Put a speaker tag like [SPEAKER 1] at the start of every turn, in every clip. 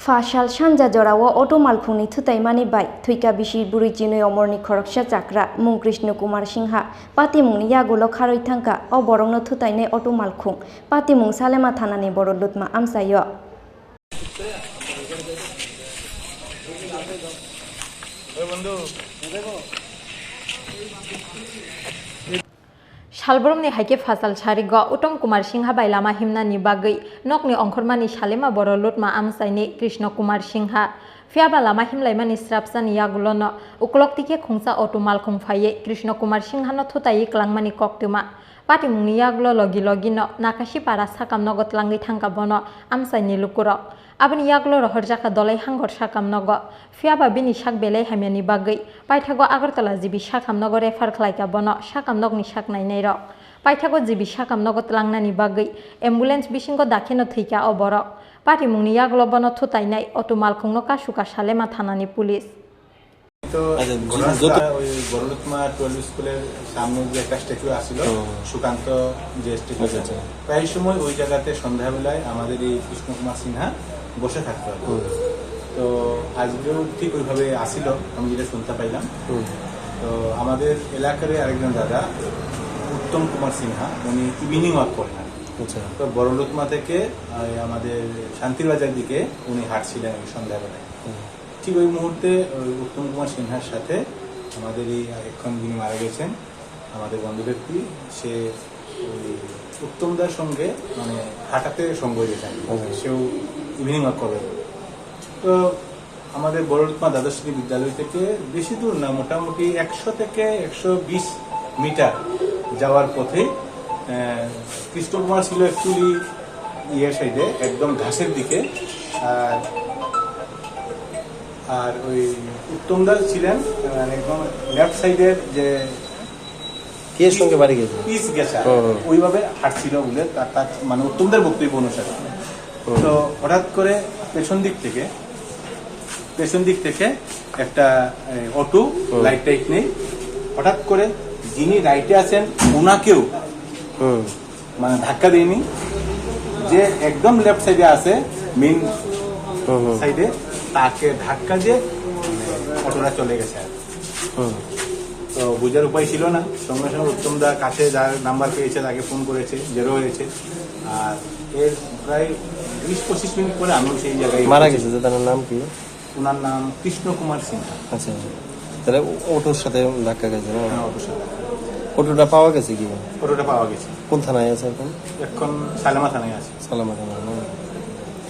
[SPEAKER 1] Phasal Sanja Jorao Auto Malkhungni Thutaimani bai Thowikha Bisibwrwichinwi Omarni Khoroksa Chakra mung Krishna Kumar Singha Pati mungni yagulo kharoi thangka o borongno thutainai Auto Malkhung Pati mung Salema thanani boro lutma amsayo
[SPEAKER 2] Shalboromni haike Phasal Charigo Uttam Kumar Singha bai lama himnani bagui nokni ongkhormani Salema boro lutma amsaini Krishna Kumar Singha Fiaba lama himlaimani srapsani yagulono ukloktike khungsa Auto Malkhung phaye Krishna Kumar Singha no thutai klangmani koktuma Pati mungni yagulo logi no nakashi para sakam nogo tlangi thangka bono amsaini lukuro Abani yagulo rohorjaka dolai hangor sakam nogo Fiaba bini sak belai hamiani bagui Paithago Agartala jibi sakam nogo refer khlaika bono sakam nogni sak nainai ro Paithago jibi sakam nogo tlangnani bagui ambulance bisingo dakheno thika oboro Pati mungni yagulo bono thutainai Auto Malkhung no kasuka Salema thanani police
[SPEAKER 3] তো ওই বড়লুতমা 12 স্কুলের সামনে যে একটা statue আছিল সুকান্ত যে statue আছে প্রায় সময় ওই জায়গাতে সন্ধ্যাবেলায় আমাদের এই কৃষ্ণ কুমার সিনহা বসে থাকতো তো আজকেও ঠিক ওইভাবে আসিল আমি যেটা শুনতে পাইলাম তো আমাদের এলাকার আরেকজন দাদা উত্তম কুমার সিনহা উনি ইভিনিং ওয়াক করেন তো বড়লুতমা থেকে আমাদের শান্তিবাজার দিকে উনি হাঁটছিলেন সন্ধ্যাবেলায় ঠিক ওই মুহূর্তে উত্তম কুমার সিনহার সাথে আমাদের এই এখন যিনি মারা গেছেন আমাদের বন্ধু ব্যক্তি সে উত্তমদার সঙ্গে মানে হাঁটাতে সঙ্গ দিয়েছেন সেও ইভিনিং ওয়াক করবে তো আমাদের বড়লুতমা দ্বাদশ শ্রেণী বিদ্যালয় থেকে বেশি দূর না মোটামুটি 100 থেকে 120 মিটার যাওয়ার পথে কৃষ্ণ কুমার ছিল অ্যাকচুয়ালি ইয়ের সাইডে একদম ঘাসের দিকে আর ওই উত্তমদাস ছিলেন একদম লেফট সাইডের যে
[SPEAKER 4] কে সঙ্গে বাড়ি গেছে
[SPEAKER 3] পিস গেছে ওইভাবে হাঁটছিল বলে তার মানে উত্তমদার বক্তব্য অনুসারে তো হঠাৎ করে পেছন দিক থেকে একটা অটো লাইট টাইট নেই হঠাৎ করে যিনি রাইটে আছেন ওনাকেও মানে ধাক্কা দেয়নি যে একদম লেফট সাইডে আছে মেইন সাইডে তাকে ধাক্কা দিয়ে অটোটা চলে গেছে তো বুঝার উপায় ছিল না সঙ্গে সঙ্গে উত্তমদা কাছে যার নাম্বার পেয়েছে তাকে ফোন করেছে জেরো হয়েছে আর এর প্রায় 20-25 মিনিট পরে আমিও সেই জায়গায়
[SPEAKER 4] মারা গেছে তার নাম কি
[SPEAKER 3] ওনার নাম কৃষ্ণ কুমার সিনহা
[SPEAKER 4] আচ্ছা তাহলে অটোর সাথে ধাক্কা গেছে না
[SPEAKER 3] অটোর সাথে
[SPEAKER 4] অটোটা পাওয়া গেছে কি
[SPEAKER 3] অটোটা পাওয়া গেছে
[SPEAKER 4] কোন থানায় আছে
[SPEAKER 3] এখন সালেমা থানায় আছে
[SPEAKER 4] সালেমা থানায়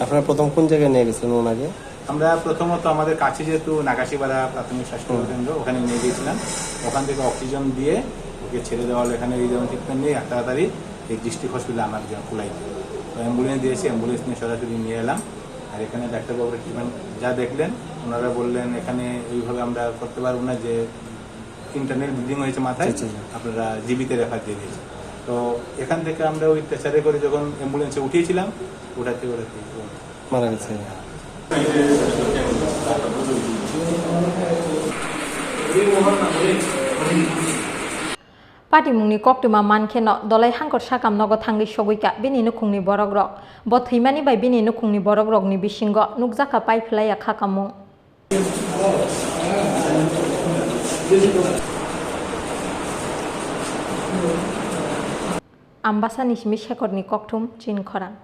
[SPEAKER 4] আপনারা প্রথম কোন জায়গায় নিয়ে গেছিলেন ওনাকে
[SPEAKER 3] আমরা প্রথমত আমাদের কাছে যেহেতু নাগাশিপাড়া প্রাথমিক স্বাস্থ্য কেন্দ্র ওখানে নিয়ে গিয়েছিলাম ওখান থেকে অক্সিজেন দিয়ে ওকে ছেড়ে দেওয়া হলো এখানে এই যেমন ট্রিটমেন্ট নিয়ে তাড়াতাড়ি এই ডিস্ট্রিক্ট হসপিটালে আমার জন্য কুলাইতে তো অ্যাম্বুলেন্স দিয়েছি অ্যাম্বুলেন্স নিয়ে সরাসরি নিয়ে এলাম আর এখানে ডাক্তারবাবুরা ট্রিটমেন্ট যা দেখলেন ওনারা বললেন এখানে এইভাবে আমরা করতে পারবো না যে ইন্টারনাল ব্লিডিং হয়েছে মাথায় আপনারা জীবিতে রেফার দিয়ে দিয়েছে তো এখান থেকে আমরা ওই প্রেসারে করে যখন অ্যাম্বুলেন্সে উঠিয়েছিলাম ওঠাতে
[SPEAKER 4] মারা গেছে
[SPEAKER 2] Pati mungni koktuma mankheno dolai hangkor sakam nogo thangi Thowikha bini nukhungni borokrok bo Thutaimani bai bini nukhungni borokrokni bisingo nukjaka paiphlaya khakamung Ambasa nismi shekorni koktum Chini Khorang